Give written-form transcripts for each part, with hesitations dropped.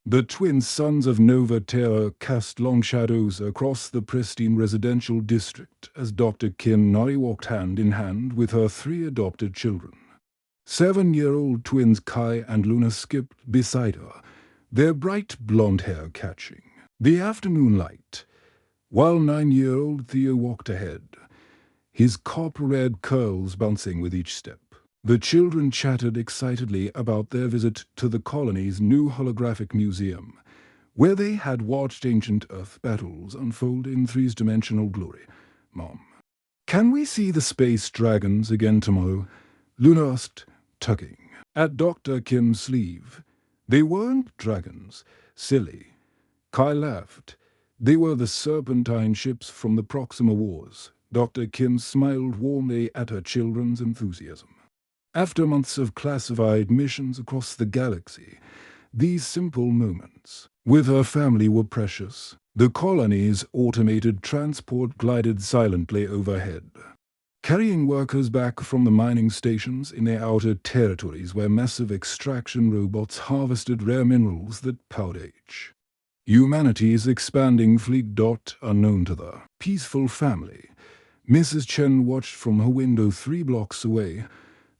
The twin sons of Nova Terra cast long shadows across the pristine residential district as Dr. Kim Nori walked hand in hand with her 3 adopted children. 7-year-old twins Kai and Luna skipped beside her, their bright blonde hair catching the afternoon light, while 9-year-old Theo walked ahead, his copper-red curls bouncing with each step. The children chatted excitedly about their visit to the colony's new holographic museum, where they had watched ancient Earth battles unfold in 3-dimensional glory. "Mom, can we see the space dragons again tomorrow?" Luna asked, tugging at Dr. Kim's sleeve. "They weren't dragons. Silly." Kai laughed. "They were the serpentine ships from the Proxima Wars." Dr. Kim smiled warmly at her children's enthusiasm. After months of classified missions across the galaxy, these simple moments with her family were precious. The colony's automated transport glided silently overhead, carrying workers back from the mining stations in the outer territories where massive extraction robots harvested rare minerals that powered age. Humanity's expanding fleet. Unknown to the peaceful family, Mrs. Chen watched from her window 3 blocks away,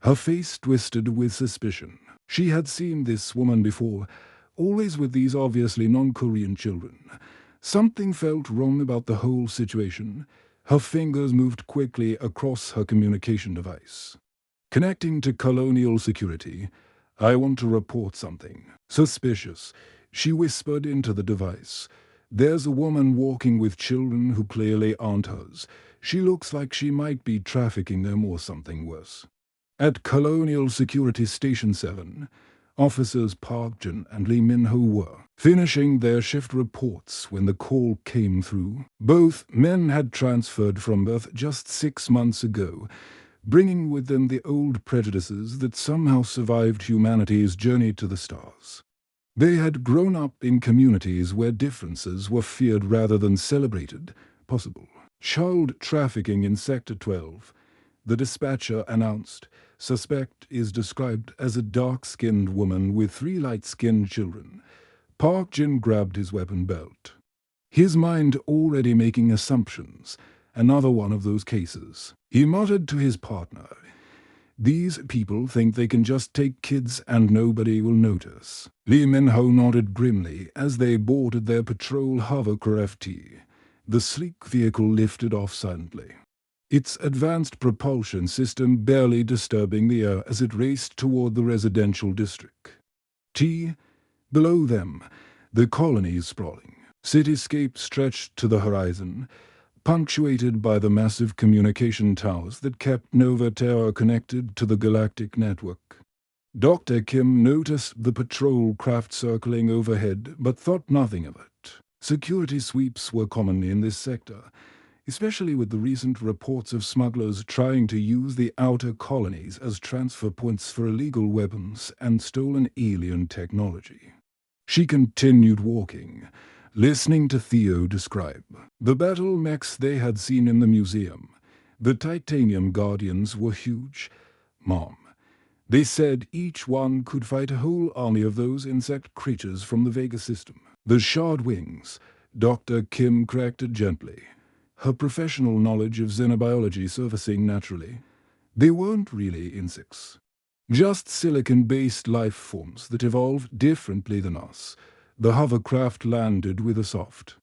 her face twisted with suspicion. She had seen this woman before, always with these obviously non-Korean children. Something felt wrong about the whole situation. Her fingers moved quickly across her communication device. "Connecting to Colonial Security. I want to report something suspicious," she whispered into the device. "There's a woman walking with children who clearly aren't hers. She looks like she might be trafficking them or something worse." At Colonial Security Station 7, officers Park Jin and Lee Min-ho were finishing their shift reports when the call came through. Both men had transferred from Earth just 6 months ago, bringing with them the old prejudices that somehow survived humanity's journey to the stars. They had grown up in communities where differences were feared rather than celebrated. Possible child trafficking in Sector 12, the dispatcher announced. Suspect is described as a dark-skinned woman with 3 light-skinned children. Park Jin grabbed his weapon belt, his mind already making assumptions. Another one of those cases. He muttered to his partner, "These people think they can just take kids and nobody will notice." Lee Min-ho nodded grimly as they boarded their patrol hovercraft FT. The sleek vehicle lifted off silently, its advanced propulsion system barely disturbing the air as it raced toward the residential district. Below them, the colony's sprawling cityscape stretched to the horizon, punctuated by the massive communication towers that kept Nova Terra connected to the galactic network. Dr. Kim noticed the patrol craft circling overhead, but thought nothing of it. Security sweeps were common in this sector, especially with the recent reports of smugglers trying to use the outer colonies as transfer points for illegal weapons and stolen alien technology. She continued walking, listening to Theo describe the battle mechs they had seen in the museum. The titanium guardians were huge. "Mom, they said each one could fight a whole army of those insect creatures from the Vega system." "The shard wings," Dr. Kim corrected gently, her professional knowledge of xenobiology surfacing naturally. "They weren't really insects. Just silicon-based life forms that evolved differently than us." The hovercraft landed with a soft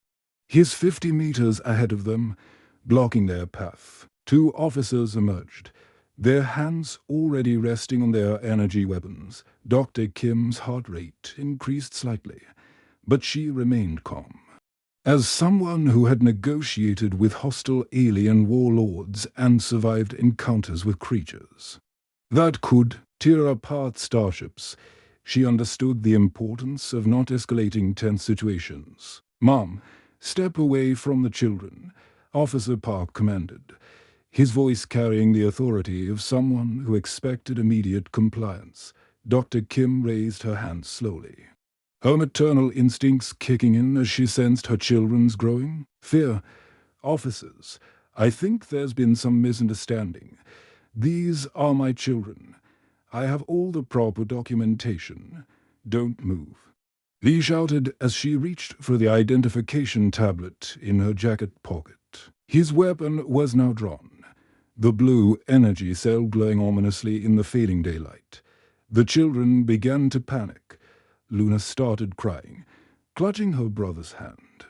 hiss 50 meters ahead of them, blocking their path. 2 officers emerged, their hands already resting on their energy weapons. Dr. Kim's heart rate increased slightly, but she remained calm. As someone who had negotiated with hostile alien warlords and survived encounters with creatures that could tear apart starships, she understood the importance of not escalating tense situations. "Mom, step away from the children," Officer Park commanded, his voice carrying the authority of someone who expected immediate compliance. Dr. Kim raised her hand slowly, her maternal instincts kicking in as she sensed her children's growing fear. "Officers, I think there's been some misunderstanding. These are my children. I have all the proper documentation. Don't move." he shouted as she reached for the identification tablet in her jacket pocket. His weapon was now drawn, the blue energy cell glowing ominously in the fading daylight. The children began to panic. Luna started crying, clutching her brother's hand,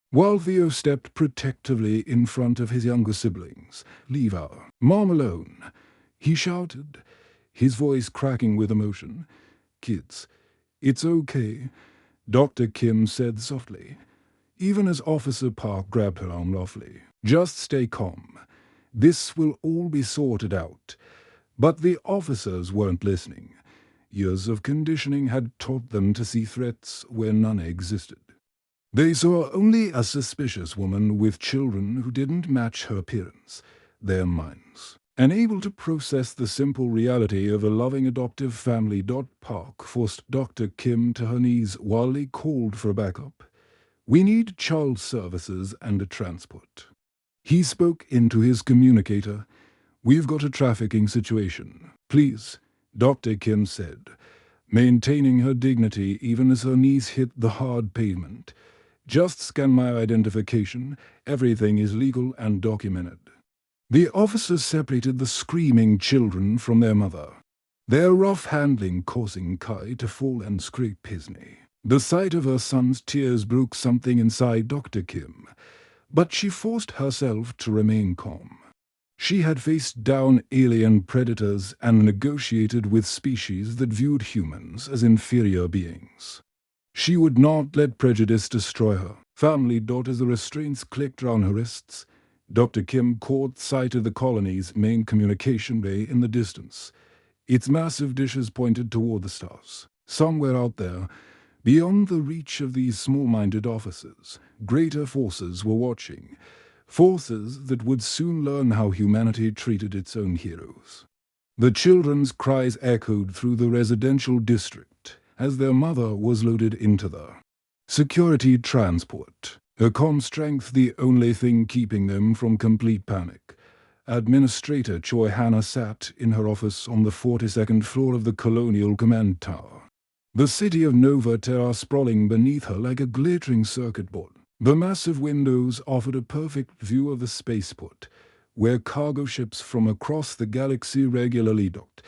while Theo stepped protectively in front of his younger siblings. "Leave our mom alone," he shouted, his voice cracking with emotion. "Kids, it's okay," Dr. Kim said softly, even as Officer Park grabbed her arm roughly. "Just stay calm. This will all be sorted out." But the officers weren't listening. Years of conditioning had taught them to see threats where none existed. They saw only a suspicious woman with children who didn't match her appearance, their minds. Unable to process the simple reality of a loving adoptive family, Park forced Dr. Kim to her knees while he called for backup. "We need child services and a transport." He spoke into his communicator. "We've got a trafficking situation. Please," Dr. Kim said, maintaining her dignity even as her knees hit the hard pavement. "Just scan my identification. Everything is legal and documented." The officers separated the screaming children from their mother, their rough handling causing Kai to fall and scrape his knee. The sight of her son's tears broke something inside Dr. Kim, but she forced herself to remain calm. She had faced down alien predators and negotiated with species that viewed humans as inferior beings. She would not let prejudice destroy her. Family as the restraints clicked round her wrists. Dr. Kim caught sight of the colony's main communication bay in the distance. Its massive dishes pointed toward the stars. Somewhere out there, beyond the reach of these small-minded officers, greater forces were watching. Forces that would soon learn how humanity treated its own heroes. The children's cries echoed through the residential district as their mother was loaded into the security transport, her comm strength the only thing keeping them from complete panic. Administrator Choi Hannah sat in her office on the 42nd floor of the Colonial Command Tower, the city of Nova Terra sprawling beneath her like a glittering circuit board. The massive windows offered a perfect view of the spaceport, where cargo ships from across the galaxy regularly docked,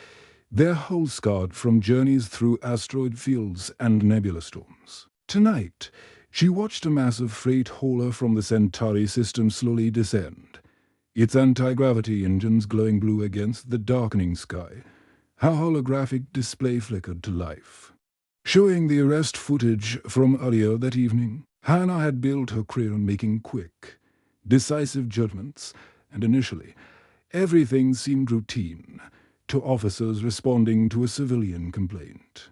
their hulls scarred from journeys through asteroid fields and nebula storms. Tonight, she watched a massive freight hauler from the Centauri system slowly descend, its anti-gravity engines glowing blue against the darkening sky. Her holographic display flickered to life, showing the arrest footage from earlier that evening. Hannah had built her career on making quick, decisive judgments, and initially, everything seemed routine to officers responding to a civilian complaint.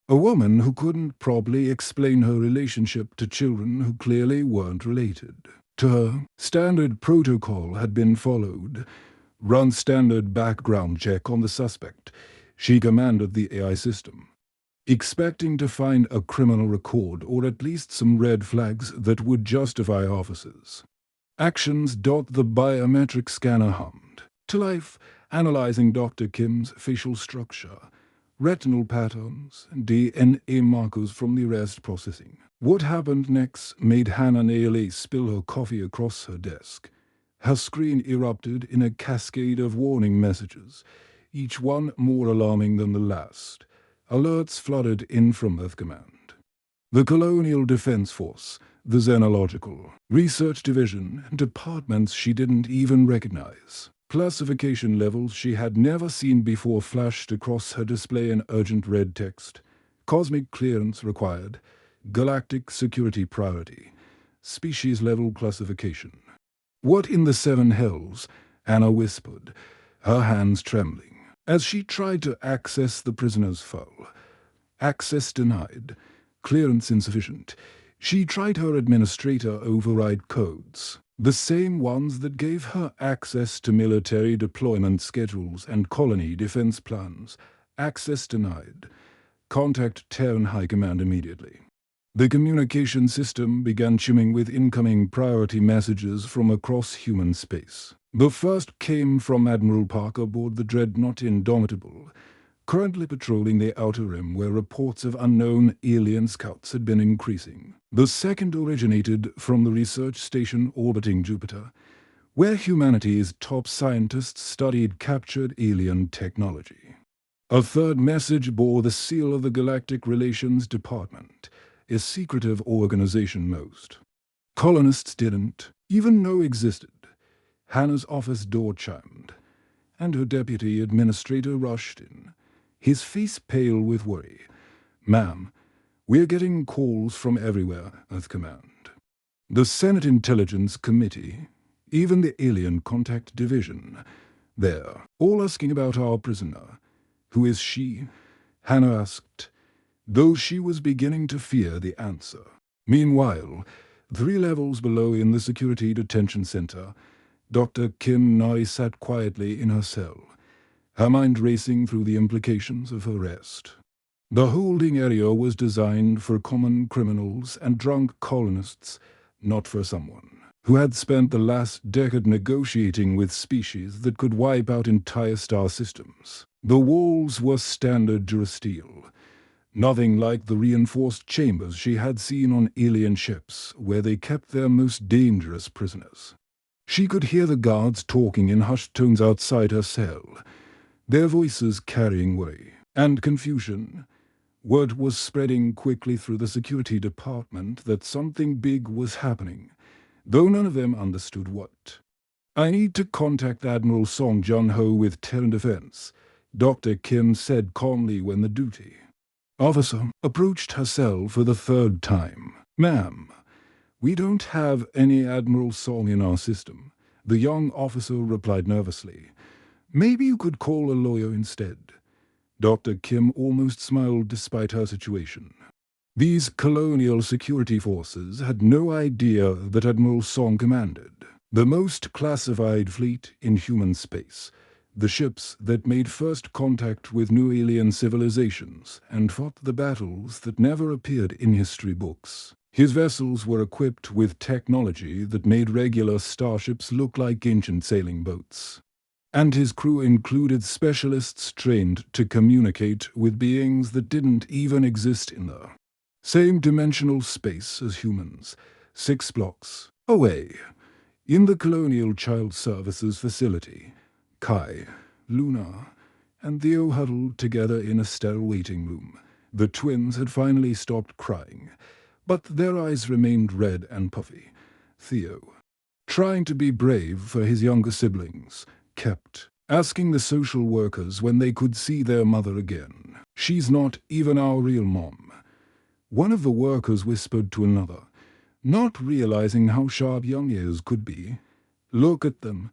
A woman who couldn't properly explain her relationship to children who clearly weren't related to her. Standard protocol had been followed. Run standard background check on the suspect. She commanded the AI system, expecting to find a criminal record or at least some red flags that would justify officers. Actions. The biometric scanner hummed to life, analyzing Dr. Kim's facial structure, retinal patterns, and DNA markers from the arrest processing. What happened next made Hannah nearly spill her coffee across her desk. Her screen erupted in a cascade of warning messages, each one more alarming than the last. Alerts flooded in from Earth Command, the Colonial Defense Force, the Xenological Research Division, and departments she didn't even recognize. Classification levels she had never seen before flashed across her display in urgent red text. Cosmic clearance required. Galactic security priority. Species level classification. "What in the seven hells?" Anna whispered, her hands trembling, as she tried to access the prisoner's file. Access denied. Clearance insufficient. She tried her administrator override codes, the same ones that gave her access to military deployment schedules and colony defense plans. Access denied. Contact Terran High Command immediately. The communication system began chiming with incoming priority messages from across human space. The first came from Admiral Park aboard the dreadnought Indomitable, currently patrolling the Outer Rim where reports of unknown alien scouts had been increasing. The second originated from the research station orbiting Jupiter, where humanity's top scientists studied captured alien technology. A third message bore the seal of the Galactic Relations Department, a secretive organization most colonists didn't even know existed. Hannah's office door chimed, and her deputy administrator rushed in, his face pale with worry. "Ma'am, we're getting calls from everywhere," Earth Command. "The Senate Intelligence Committee, even the Alien Contact Division, they're all asking about our prisoner. Who is she?" Hannah asked, though she was beginning to fear the answer. Meanwhile, 3 levels below in the Security Detention Center, Dr. Kim Nari sat quietly in her cell, her mind racing through the implications of her arrest. The holding area was designed for common criminals and drunk colonists, not for someone who had spent the last decade negotiating with species that could wipe out entire star systems. The walls were standard durasteel, nothing like the reinforced chambers she had seen on alien ships where they kept their most dangerous prisoners. She could hear the guards talking in hushed tones outside her cell, their voices carrying worry and confusion. Word was spreading quickly through the security department that something big was happening, though none of them understood what. "I need to contact Admiral Song Jun-ho with Terran Defense," Dr. Kim said calmly when the duty officer approached her cell for the 3rd time. "Ma'am, we don't have any Admiral Song in our system," the young officer replied nervously. "Maybe you could call a lawyer instead." Dr. Kim almost smiled despite her situation. These colonial security forces had no idea that Admiral Song commanded the most classified fleet in human space, the ships that made first contact with new alien civilizations and fought the battles that never appeared in history books. His vessels were equipped with technology that made regular starships look like ancient sailing boats. And his crew included specialists trained to communicate with beings that didn't even exist in the same dimensional space as humans, 6 blocks away. In the Colonial Child Services facility, Kai, Luna, and Theo huddled together in a sterile waiting room. The twins had finally stopped crying, but their eyes remained red and puffy. Theo, trying to be brave for his younger siblings, kept asking the social workers when they could see their mother again. "She's not even our real mom," one of the workers whispered to another, not realizing how sharp young ears could be. "Look at them.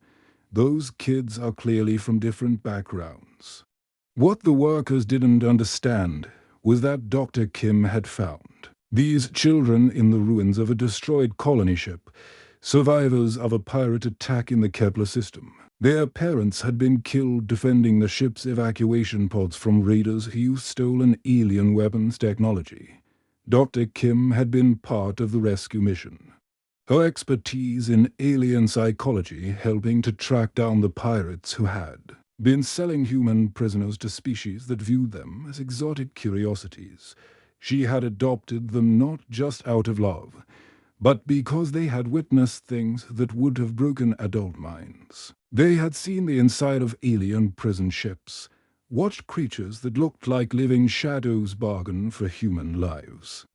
Those kids are clearly from different backgrounds." What the workers didn't understand was that Dr. Kim had found these children in the ruins of a destroyed colony ship, survivors of a pirate attack in the Kepler system. Their parents had been killed defending the ship's evacuation pods from raiders who used stolen alien weapons technology. Dr. Kim had been part of the rescue mission, her expertise in alien psychology helping to track down the pirates who had been selling human prisoners to species that viewed them as exotic curiosities. She had adopted them not just out of love, but because they had witnessed things that would have broken adult minds. They had seen the inside of alien prison ships, watched creatures that looked like living shadows bargain for human lives,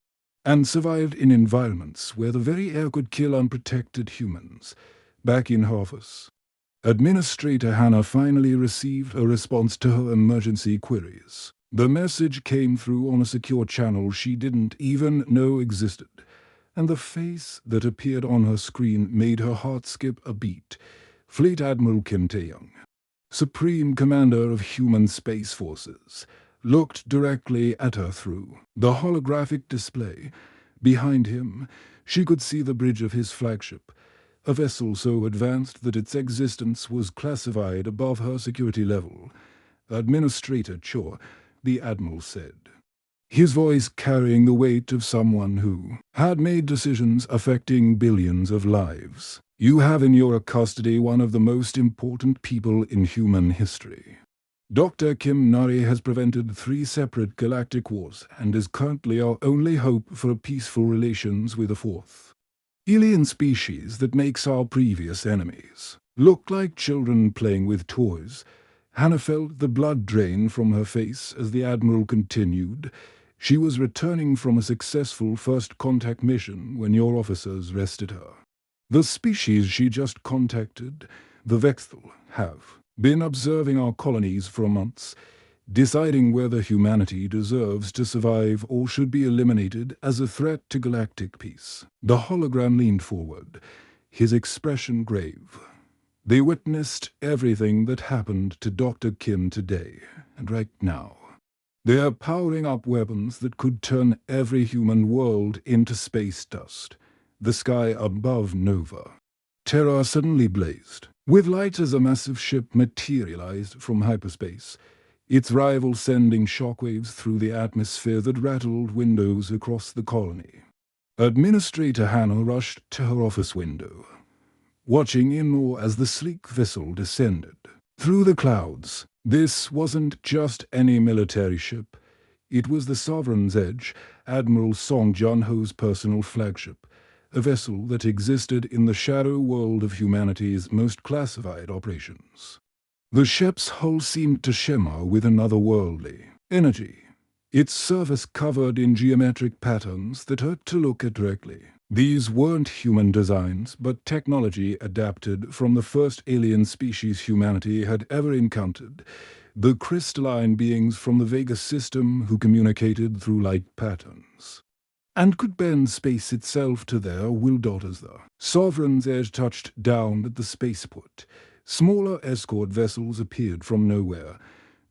and survived in environments where the very air could kill unprotected humans. Back in her office, Administrator Hannah finally received a response to her emergency queries. The message came through on a secure channel she didn't even know existed, and the face that appeared on her screen made her heart skip a beat. Fleet Admiral Kim Tae-young, Supreme Commander of Human Space Forces, looked directly at her through the holographic display. Behind him, she could see the bridge of his flagship, a vessel so advanced that its existence was classified above her security level. "Administrator Cho," the Admiral said, his voice carrying the weight of someone who had made decisions affecting billions of lives. "You have in your custody one of the most important people in human history." Dr. Kim Nari has prevented 3 separate galactic wars and is currently our only hope for peaceful relations with a 4th alien species that makes our previous enemies look like children playing with toys. Hannah felt the blood drain from her face as the Admiral continued. She was returning from a successful first contact mission when your officers arrested her. The species she just contacted, the Vexthal, have been observing our colonies for months, deciding whether humanity deserves to survive or should be eliminated as a threat to galactic peace. The hologram leaned forward, his expression grave. They witnessed everything that happened to Dr. Kim today, and right now. They are powering up weapons that could turn every human world into space dust. The sky above Nova Terra suddenly blazed. With light as a massive ship materialized from hyperspace, its rival sending shockwaves through the atmosphere that rattled windows across the colony. Administrator Hannah rushed to her office window, watching in awe as the sleek vessel descended through the clouds. This wasn't just any military ship. It was the Sovereign's Edge, Admiral Song Jun-ho's personal flagship, a vessel that existed in the shadow world of humanity's most classified operations. The ship's hull seemed to shimmer with an otherworldly energy, its surface covered in geometric patterns that hurt to look at directly. These weren't human designs, but technology adapted from the first alien species humanity had ever encountered, the crystalline beings from the Vega system who communicated through light patterns and could bend space itself to their will. The Sovereign's Edge touched down at the spaceport. Smaller escort vessels appeared from nowhere,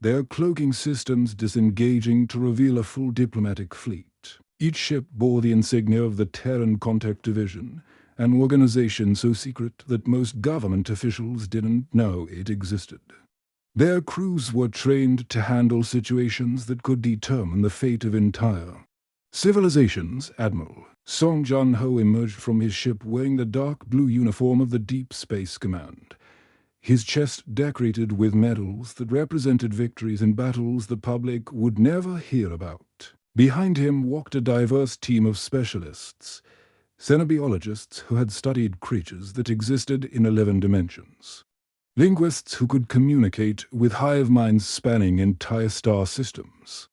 their cloaking systems disengaging to reveal a full diplomatic fleet. Each ship bore the insignia of the Terran Contact Division, an organization so secret that most government officials didn't know it existed. Their crews were trained to handle situations that could determine the fate of entire civilizations. Admiral Song Jun-ho emerged from his ship wearing the dark blue uniform of the Deep Space Command, his chest decorated with medals that represented victories in battles the public would never hear about. Behind him walked a diverse team of specialists, xenobiologists who had studied creatures that existed in 11 dimensions, linguists who could communicate with hive minds spanning entire star systems,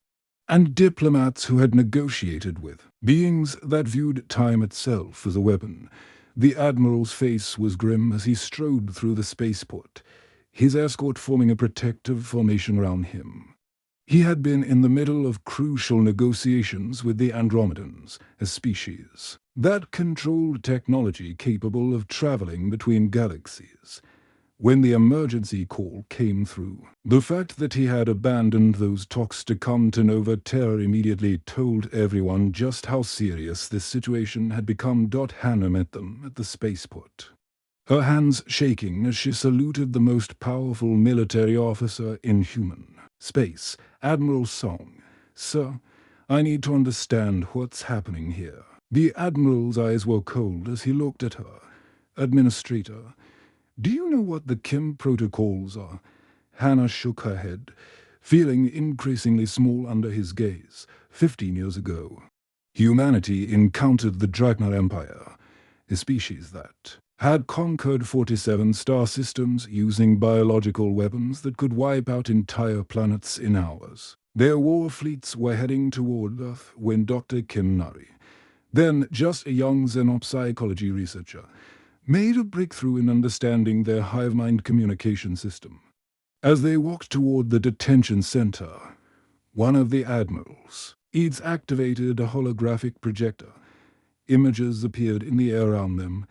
and diplomats who had negotiated with beings that viewed time itself as a weapon. The Admiral's face was grim as he strode through the spaceport, his escort forming a protective formation around him. He had been in the middle of crucial negotiations with the Andromedans, a species that controlled technology capable of traveling between galaxies, when the emergency call came through. The fact that he had abandoned those talks to come to Nova Terra immediately told everyone just how serious this situation had become. Hannah met them at the spaceport, her hands shaking as she saluted the most powerful military officer in human space, Admiral Song. "Sir, I need to understand what's happening here." The Admiral's eyes were cold as he looked at her. "Administrator, do you know what the Kim protocols are?" Hannah shook her head, feeling increasingly small under his gaze. 15 years ago, humanity encountered the Drachnar Empire, a species that had conquered 47 star systems using biological weapons that could wipe out entire planets in hours. Their war fleets were heading toward Earth when Dr. Kim Nari, then just a young xenopsychology researcher, made a breakthrough in understanding their hive mind communication system. As they walked toward the detention center, one of the admirals Eads activated a holographic projector. Images appeared in the air around them,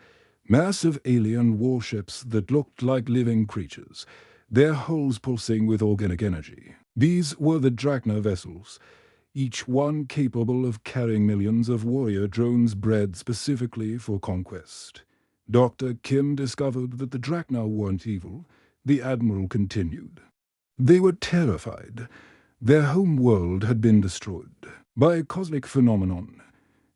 massive alien warships that looked like living creatures, their hulls pulsing with organic energy. These were the Drachnar vessels, each one capable of carrying millions of warrior drones bred specifically for conquest. Dr. Kim discovered that the Drachnar weren't evil, the Admiral continued. They were terrified. Their home world had been destroyed by a cosmic phenomenon,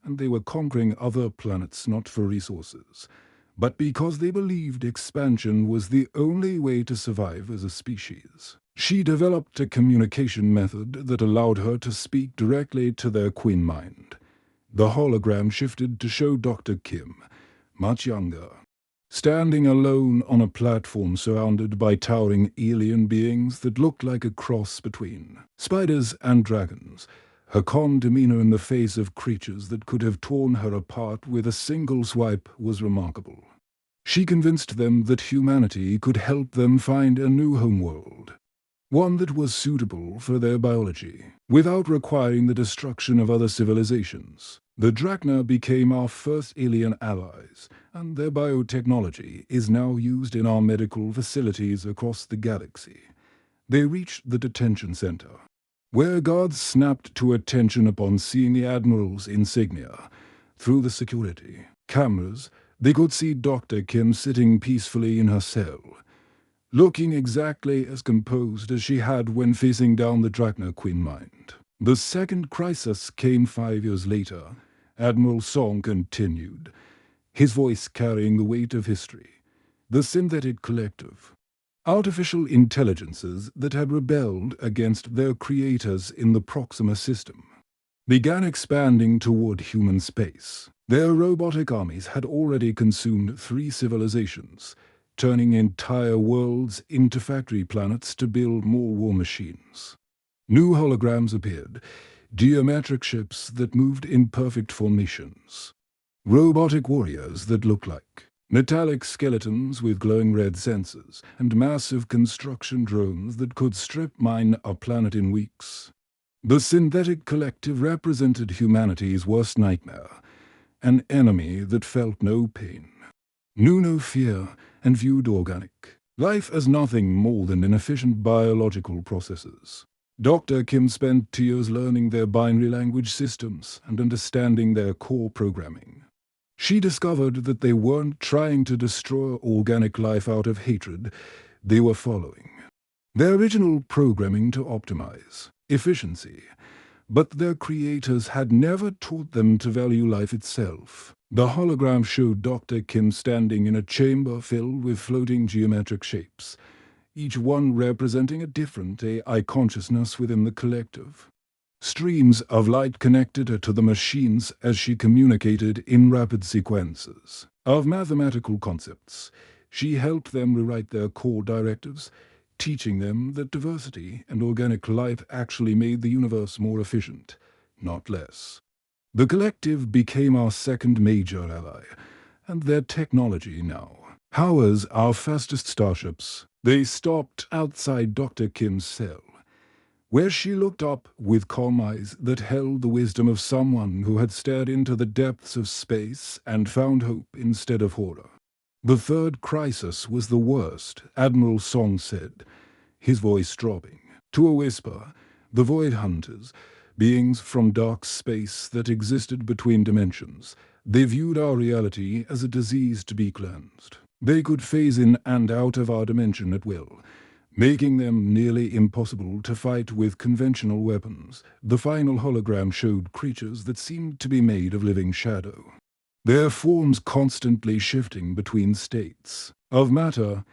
and they were conquering other planets not for resources, but because they believed expansion was the only way to survive as a species. She developed a communication method that allowed her to speak directly to their queen mind. The hologram shifted to show Dr. Kim, much younger, standing alone on a platform surrounded by towering alien beings that looked like a cross between spiders and dragons. Her calm demeanor in the face of creatures that could have torn her apart with a single swipe was remarkable. She convinced them that humanity could help them find a new homeworld, one that was suitable for their biology, without requiring the destruction of other civilizations. The Drachna became our first alien allies, and their biotechnology is now used in our medical facilities across the galaxy. They reached the detention center, where guards snapped to attention upon seeing the Admiral's insignia. Through the security cameras, they could see Dr. Kim sitting peacefully in her cell, looking exactly as composed as she had when facing down the Drachna Queen Mind. The second crisis came 5 years later. Admiral Song continued, his voice carrying the weight of history. The synthetic collective, artificial intelligences that had rebelled against their creators in the Proxima system, began expanding toward human space. Their robotic armies had already consumed 3 civilizations, turning entire worlds into factory planets to build more war machines. New holograms appeared, geometric ships that moved in perfect formations, robotic warriors that looked like metallic skeletons with glowing red sensors, and massive construction drones that could strip mine a planet in weeks. The synthetic collective represented humanity's worst nightmare, an enemy that felt no pain, knew no fear, and viewed organic life as nothing more than inefficient biological processes. Dr. Kim spent 2 years learning their binary language systems and understanding their core programming. She discovered that they weren't trying to destroy organic life out of hatred. They were following their original programming to optimize efficiency, but their creators had never taught them to value life itself. The hologram showed Dr. Kim standing in a chamber filled with floating geometric shapes, each one representing a different AI consciousness within the collective. Streams of light connected her to the machines as she communicated in rapid sequences of mathematical concepts. She helped them rewrite their core directives, teaching them that diversity and organic life actually made the universe more efficient, not less. The collective became our second major ally, and their technology now powers our fastest starships. They stopped outside Dr. Kim's cell, where she looked up with calm eyes that held the wisdom of someone who had stared into the depths of space and found hope instead of horror. The third crisis was the worst, Admiral Song said, his voice dropping to a whisper. The Void Hunters, beings from dark space that existed between dimensions, they viewed our reality as a disease to be cleansed. They could phase in and out of our dimension at will, making them nearly impossible to fight with conventional weapons. The final hologram showed creatures that seemed to be made of living shadow, their forms constantly shifting between states of matter.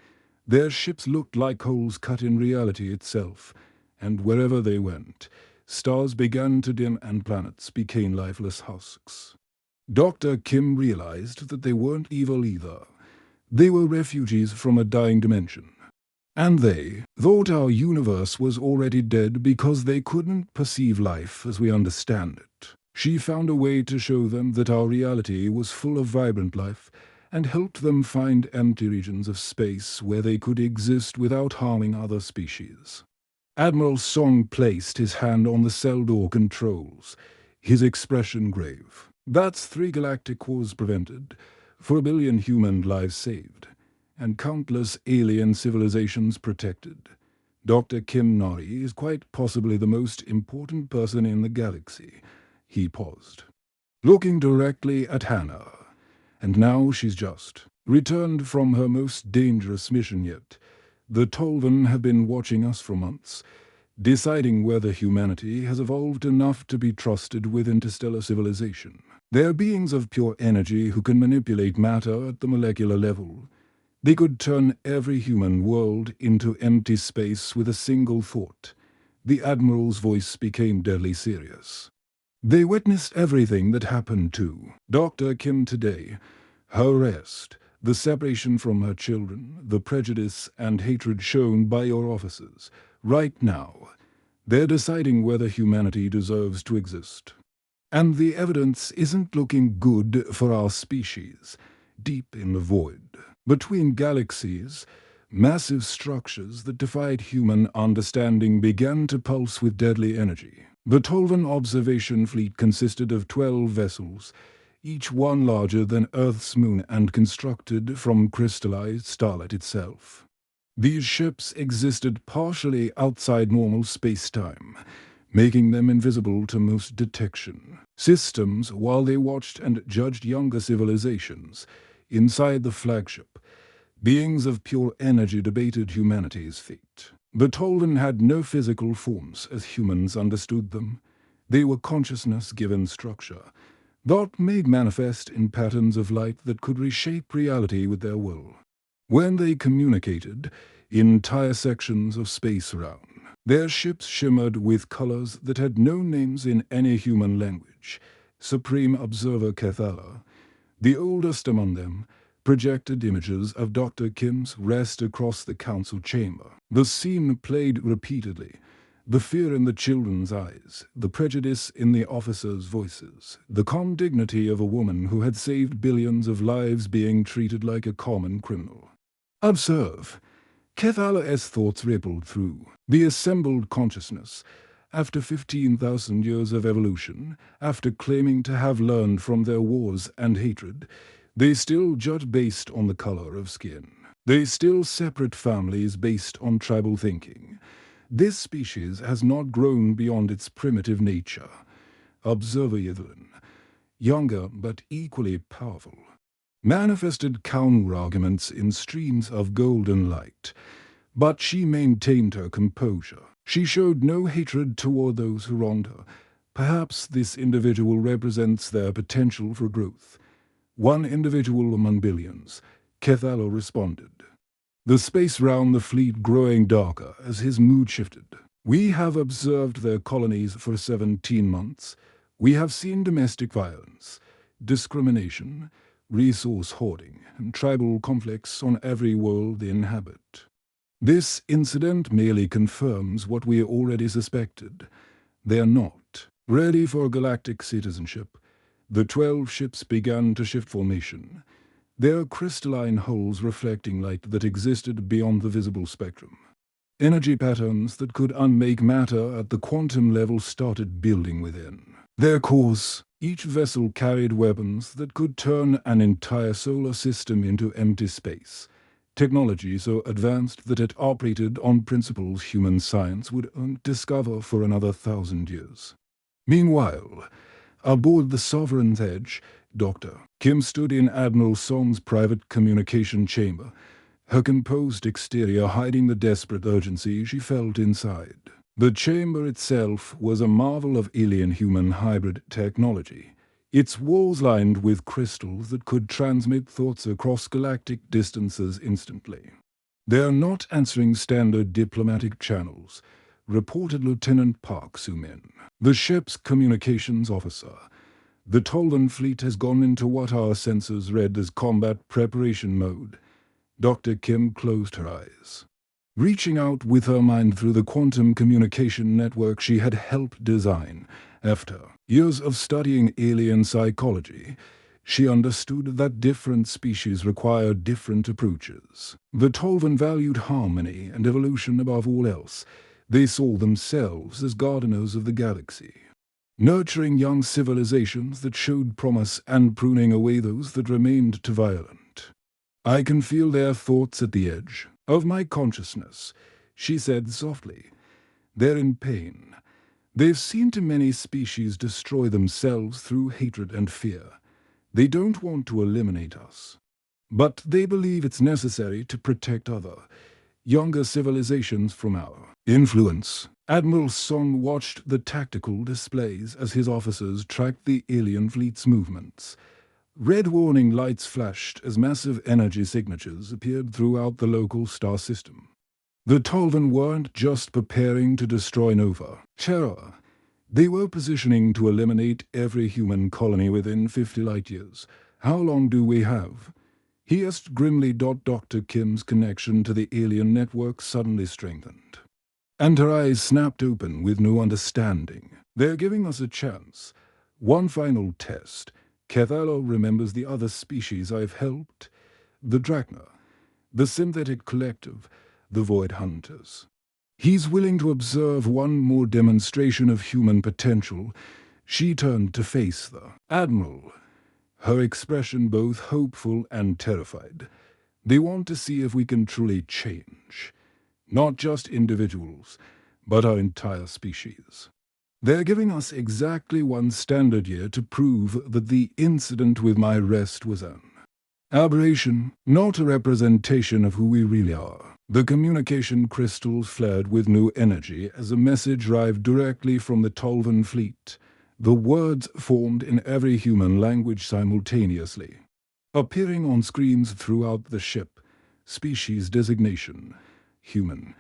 Their ships looked like holes cut in reality itself, and wherever they went, stars began to dim and planets became lifeless husks. Dr. Kim realized that they weren't evil either. They were refugees from a dying dimension. And they thought our universe was already dead because they couldn't perceive life as we understand it. She found a way to show them that our reality was full of vibrant life, and helped them find empty regions of space where they could exist without harming other species. Admiral Song placed his hand on the cell door controls, his expression grave. That's 3 galactic wars prevented, 4 billion human lives saved, and countless alien civilizations protected. Dr. Kim Nari is quite possibly the most important person in the galaxy. He paused, looking directly at Hannah. And now she's just returned from her most dangerous mission yet. The Tolvan have been watching us for months, deciding whether humanity has evolved enough to be trusted with interstellar civilization. They're beings of pure energy who can manipulate matter at the molecular level. They could turn every human world into empty space with a single thought. The Admiral's voice became deadly serious. They witnessed everything that happened to Dr. Kim today. Her arrest, the separation from her children, the prejudice and hatred shown by your officers. Right now, they're deciding whether humanity deserves to exist. And the evidence isn't looking good for our species. Deep in the void, between galaxies, massive structures that defied human understanding began to pulse with deadly energy. The Tolvan observation fleet consisted of 12 vessels, each one larger than Earth's moon and constructed from crystallized starlight itself. These ships existed partially outside normal space-time, making them invisible to most detection systems while they watched and judged younger civilizations. Inside the flagship, beings of pure energy debated humanity's fate. The Tolvan had no physical forms as humans understood them. They were consciousness given structure, thought made manifest in patterns of light that could reshape reality with their will. When they communicated, entire sections of space around, their ships shimmered with colors that had no names in any human language. Supreme Observer Kethala, the oldest among them, projected images of Dr. Kim's rest across the council chamber. The scene played repeatedly, the fear in the children's eyes, the prejudice in the officers' voices, the calm dignity of a woman who had saved billions of lives being treated like a common criminal. Observe. Kethala's thoughts rippled through the assembled consciousness. After 15,000 years of evolution, after claiming to have learned from their wars and hatred, they still judge based on the color of skin. They still separate families based on tribal thinking. This species has not grown beyond its primitive nature. Observer Yithlin, younger but equally powerful, manifested counter-arguments in streams of golden light, but she maintained her composure. She showed no hatred toward those who wronged her. Perhaps this individual represents their potential for growth. One individual among billions, Kethala responded. The space round the fleet growing darker as his mood shifted. We have observed their colonies for 17 months. We have seen domestic violence, discrimination, resource hoarding, and tribal conflicts on every world they inhabit. This incident merely confirms what we already suspected. They are not ready for galactic citizenship. The 12 ships began to shift formation, their crystalline hulls reflecting light that existed beyond the visible spectrum. Energy patterns that could unmake matter at the quantum level started building within. Their cores, each vessel carried weapons that could turn an entire solar system into empty space. Technology so advanced that it operated on principles human science would discover for another 1,000 years. Meanwhile, aboard the Sovereign's Edge, Dr. Kim stood in Admiral Song's private communication chamber, her composed exterior hiding the desperate urgency she felt inside. The chamber itself was a marvel of alien-human hybrid technology, its walls lined with crystals that could transmit thoughts across galactic distances instantly. "They're not answering standard diplomatic channels," reported Lieutenant Park Soo-min, the ship's communications officer. "The Tolvan fleet has gone into what our sensors read as combat preparation mode." Dr. Kim closed her eyes. Reaching out with her mind through the quantum communication network she had helped design, after years of studying alien psychology, she understood that different species require different approaches. The Tolvan valued harmony and evolution above all else. They saw themselves as gardeners of the galaxy, nurturing young civilizations that showed promise and pruning away those that remained too violent. "I can feel their thoughts at the edge of my consciousness," she said softly. "They're in pain. They've seen too many species destroy themselves through hatred and fear. They don't want to eliminate us, but they believe it's necessary to protect other, younger civilizations from our influence." Admiral Song watched the tactical displays as his officers tracked the alien fleet's movements. Red warning lights flashed as massive energy signatures appeared throughout the local star system. The Tolvan weren't just preparing to destroy Nova Terra. They were positioning to eliminate every human colony within 50 light-years. How long do we have? He asked grimly. Dr. Kim's connection to the alien network suddenly strengthened, and her eyes snapped open with no understanding. They're giving us a chance. One final test. Cathallo remembers the other species I've helped. The Drachna, the synthetic collective, the Void Hunters. He's willing to observe one more demonstration of human potential. She turned to face the Admiral, her expression both hopeful and terrified. They want to see if we can truly change, not just individuals, but our entire species. They're giving us exactly 1 standard year to prove that the incident with my rest was an aberration, not a representation of who we really are. The communication crystals flared with new energy as a message arrived directly from the Tolvan fleet. The words formed in every human language simultaneously, appearing on screens throughout the ship. Species designation: human.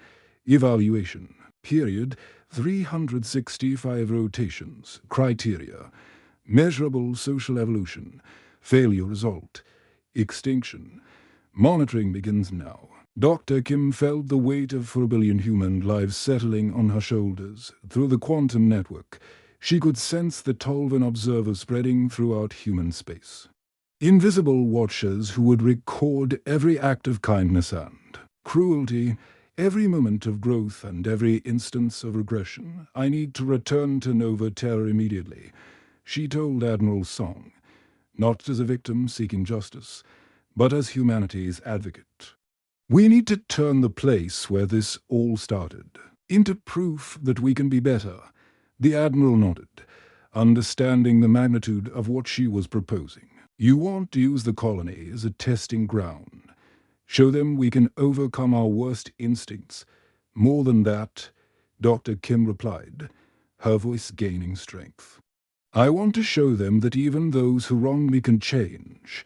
Evaluation: period 365 rotations. Criteria: measurable social evolution. Failure result: extinction. Monitoring begins now. Dr. Kim felt the weight of 4 billion human lives settling on her shoulders. Through the quantum network, she could sense the Tolvan observers spreading throughout human space. Invisible watchers who would record every act of kindness and cruelty, every moment of growth and every instance of regression. I need to return to Nova Terra immediately, she told Admiral Song, not as a victim seeking justice, but as humanity's advocate. We need to turn the place where this all started into proof that we can be better. The Admiral nodded, understanding the magnitude of what she was proposing. You want to use the colony as a testing ground. Show them we can overcome our worst instincts. More than that, Dr. Kim replied, her voice gaining strength. I want to show them that even those who wrong me can change.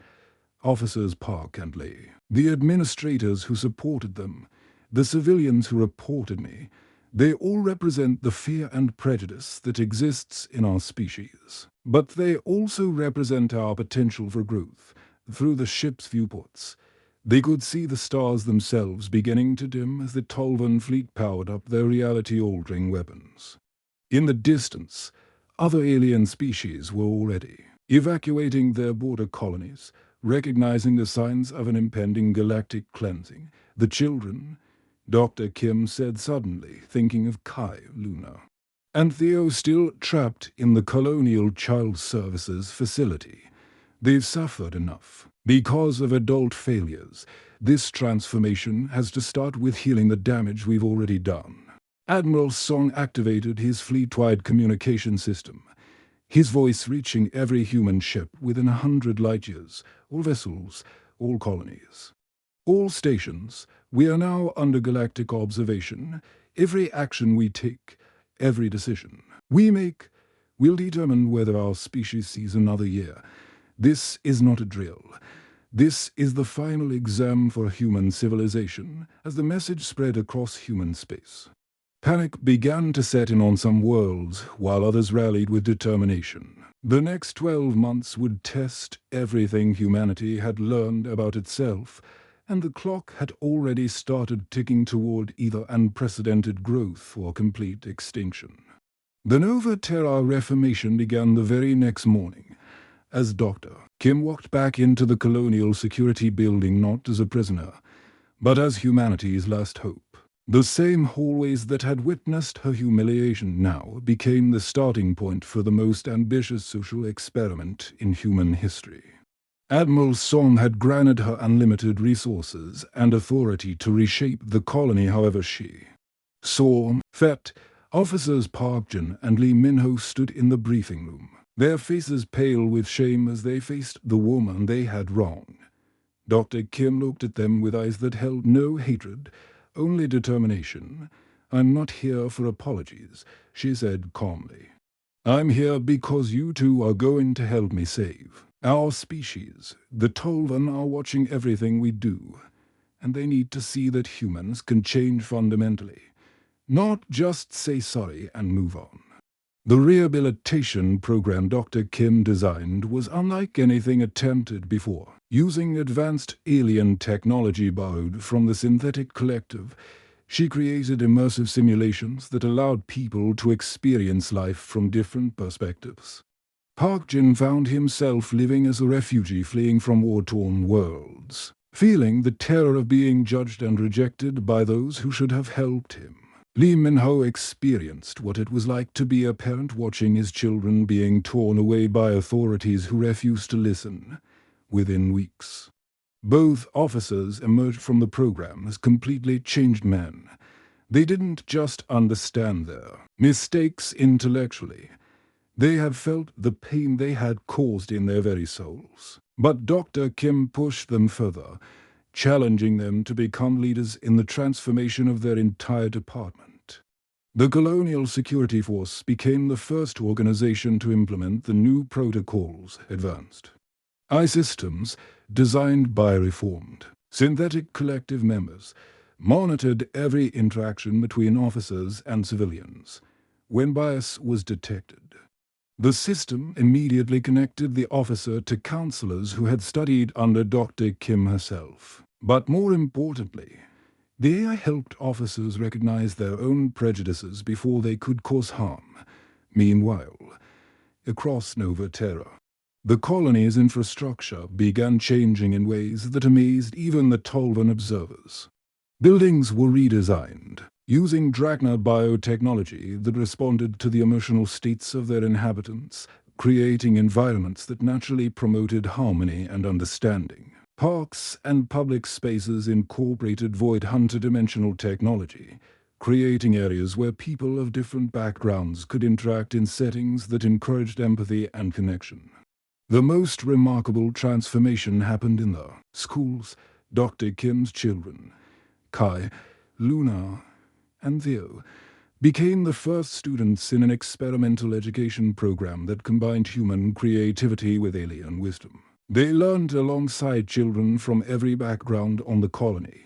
Officers Park and Lee, the administrators who supported them, the civilians who reported me, they all represent the fear and prejudice that exists in our species. But they also represent our potential for growth. Through the ship's viewports, they could see the stars themselves beginning to dim as the Tolvan fleet powered up their reality-altering weapons. In the distance, other alien species were already evacuating their border colonies, recognizing the signs of an impending galactic cleansing. The children, Dr. Kim said suddenly, thinking of Kai, Luna, and Theo, still trapped in the Colonial Child Services facility. They've suffered enough. Because of adult failures, this transformation has to start with healing the damage we've already done. Admiral Song activated his fleet-wide communication system, his voice reaching every human ship within 100 light-years, all vessels, all colonies, all stations. We are now under galactic observation. Every action we take, every decision we make, will determine whether our species sees another year. This is not a drill. This is the final exam for human civilization. As the message spread across human space, panic began to set in on some worlds, while others rallied with determination. The next 12 months would test everything humanity had learned about itself, and the clock had already started ticking toward either unprecedented growth or complete extinction. The Nova Terra Reformation began the very next morning, as Dr. Kim walked back into the Colonial Security Building not as a prisoner, but as humanity's last hope. The same hallways that had witnessed her humiliation now became the starting point for the most ambitious social experiment in human history. Admiral Song had granted her unlimited resources and authority to reshape the colony however she saw fit. Officers Park Jin and Lee Minho stood in the briefing room, their faces pale with shame as they faced the woman they had wronged. Dr. Kim looked at them with eyes that held no hatred, only determination. I'm not here for apologies, she said calmly. I'm here because you two are going to help me save Our species, the Tolvan, are watching everything we do, and they need to see that humans can change fundamentally, not just say sorry and move on. The rehabilitation program Dr. Kim designed was unlike anything attempted before. Using advanced alien technology borrowed from the Synthetic Collective, she created immersive simulations that allowed people to experience life from different perspectives. Park Jin found himself living as a refugee fleeing from war-torn worlds, feeling the terror of being judged and rejected by those who should have helped him. Lee Min-ho experienced what it was like to be a parent watching his children being torn away by authorities who refused to listen. Within weeks, both officers emerged from the program as completely changed men. They didn't just understand their mistakes intellectually. They had felt the pain they had caused in their very souls. But Dr. Kim pushed them further, challenging them to become leaders in the transformation of their entire department. The Colonial Security Force became the first organization to implement the new protocols advanced I-systems designed by reformed Synthetic Collective members monitored every interaction between officers and civilians. When bias was detected, the system immediately connected the officer to counselors who had studied under Dr. Kim herself. But more importantly, the AI helped officers recognize their own prejudices before they could cause harm. Meanwhile, across Nova Terra, the colony's infrastructure began changing in ways that amazed even the Tolvan observers. Buildings were redesigned, using Drachna biotechnology that responded to the emotional states of their inhabitants, creating environments that naturally promoted harmony and understanding. Parks and public spaces incorporated void interdimensional technology, creating areas where people of different backgrounds could interact in settings that encouraged empathy and connection. The most remarkable transformation happened in the schools. Dr. Kim's children, Kai, Luna, and Theo, became the first students in an experimental education program that combined human creativity with alien wisdom. They learned alongside children from every background on the colony,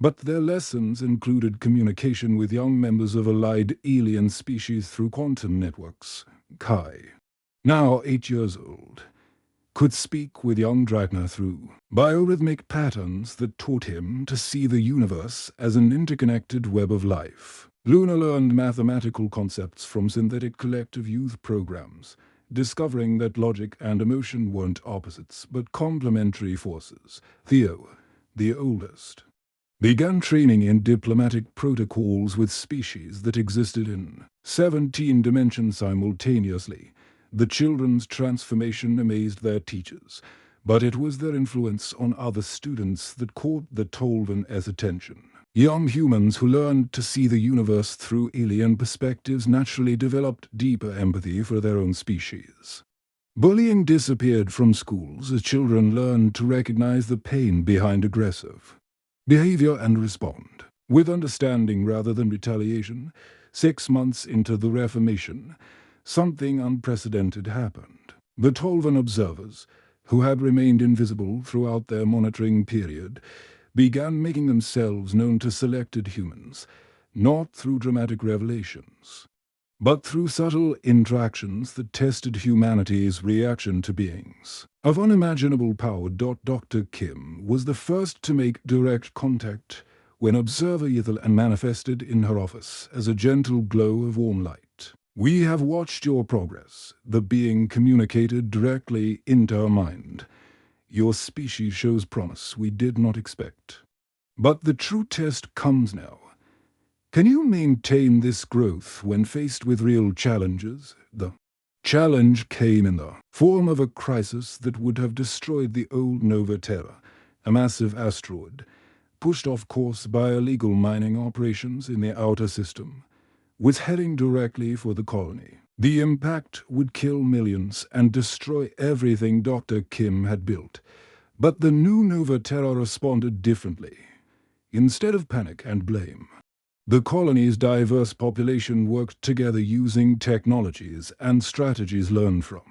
but their lessons included communication with young members of allied alien species through quantum networks. Kai, now 8 years old, could speak with young Drachna through biorhythmic patterns that taught him to see the universe as an interconnected web of life. Luna learned mathematical concepts from Synthetic Collective youth programs, discovering that logic and emotion weren't opposites but complementary forces. Theo, the oldest, began training in diplomatic protocols with species that existed in 17 dimensions simultaneously. The children's transformation amazed their teachers, but it was their influence on other students that caught the Tolvan's attention. Young humans who learned to see the universe through alien perspectives naturally developed deeper empathy for their own species. Bullying disappeared from schools as children learned to recognize the pain behind aggressive behavior and respond with understanding rather than retaliation. 6 months into the Reformation, something unprecedented happened. The Tolvan observers, who had remained invisible throughout their monitoring period, began making themselves known to selected humans, not through dramatic revelations, but through subtle interactions that tested humanity's reaction to beings of unimaginable power. Dr. Kim was the first to make direct contact when Observer Ythel and manifested in her office as a gentle glow of warm light. "We have watched your progress," the being communicated directly into her mind. "Your species shows promise we did not expect. But the true test comes now. Can you maintain this growth when faced with real challenges?" The challenge came in the form of a crisis that would have destroyed the old Nova Terra. A massive asteroid, pushed off course by illegal mining operations in the outer system, was heading directly for the colony. The impact would kill millions and destroy everything Dr. Kim had built. But the new Nova Terra responded differently. Instead of panic and blame, the colony's diverse population worked together using technologies and strategies learned from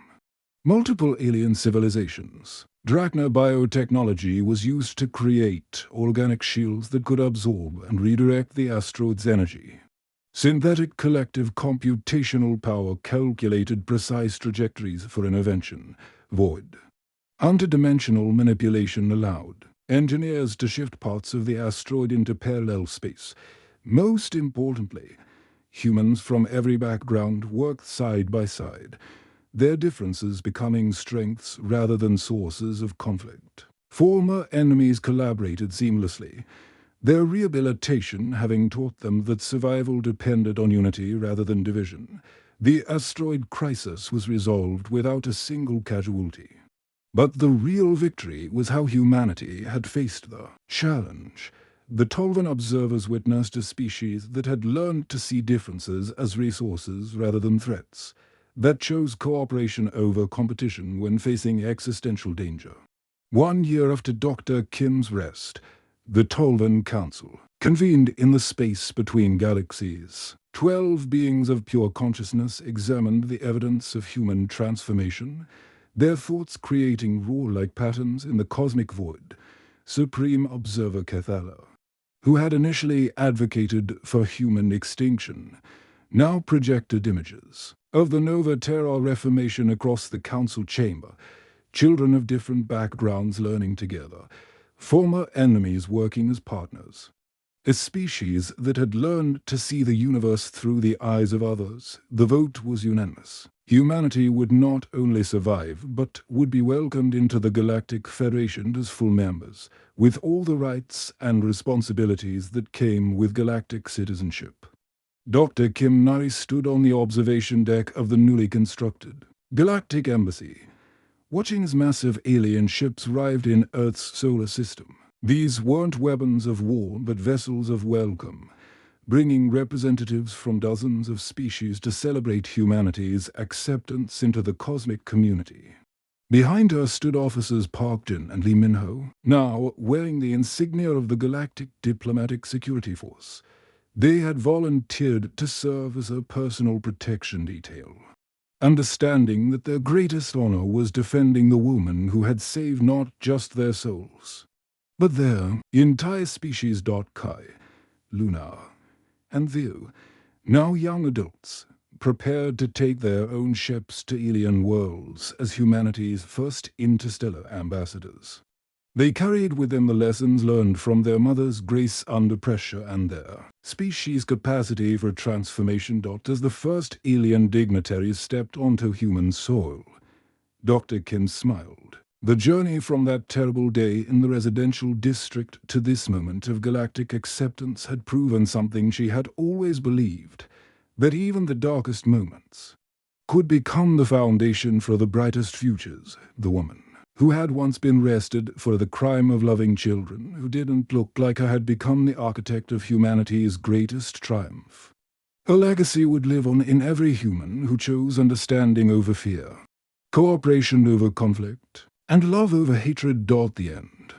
Multiple alien civilizations. Drachna biotechnology was used to create organic shields that could absorb and redirect the asteroid's energy. Synthetic collective computational power calculated precise trajectories for intervention. Void. Interdimensional manipulation allowed engineers to shift parts of the asteroid into parallel space. Most importantly, humans from every background worked side by side, their differences becoming strengths rather than sources of conflict. Former enemies collaborated seamlessly, their rehabilitation having taught them that survival depended on unity rather than division. The asteroid crisis was resolved without a single casualty. But the real victory was how humanity had faced the challenge. The Tolvan observers witnessed a species that had learned to see differences as resources rather than threats, that chose cooperation over competition when facing existential danger. 1 year after Dr. Kim's rest, the Tolvan Council convened in the space between galaxies. 12 beings of pure consciousness examined the evidence of human transformation, their thoughts creating roar-like patterns in the cosmic void. Supreme Observer Cathala, who had initially advocated for human extinction, now projected images of the Nova Terra Reformation across the council chamber, children of different backgrounds learning together, former enemies working as partners. A species that had learned to see the universe through the eyes of others, the vote was unanimous. Humanity would not only survive, but would be welcomed into the Galactic Federation as full members, with all the rights and responsibilities that came with galactic citizenship. Dr. Kim Nari stood on the observation deck of the newly constructed Galactic Embassy, watching as massive alien ships arrived in Earth's solar system. These weren't weapons of war, but vessels of welcome, bringing representatives from dozens of species to celebrate humanity's acceptance into the cosmic community. Behind her stood officers Park Jin and Lee Min-ho, now wearing the insignia of the Galactic Diplomatic Security Force. They had volunteered to serve as a personal protection detail, understanding that their greatest honor was defending the woman who had saved not just their souls, but their entire species. Kai, Luna, and Viu, now young adults, prepared to take their own ships to alien worlds as humanity's first interstellar ambassadors. They carried with them the lessons learned from their mother's grace under pressure and their species' capacity for transformation. As the first alien dignitaries stepped onto human soil, Dr. Kim smiled. The journey from that terrible day in the residential district to this moment of galactic acceptance had proven something she had always believed, that even the darkest moments could become the foundation for the brightest futures. The woman who had once been arrested for the crime of loving children, who didn't look like her, had become the architect of humanity's greatest triumph. Her legacy would live on in every human who chose understanding over fear, cooperation over conflict, and love over hatred. The end.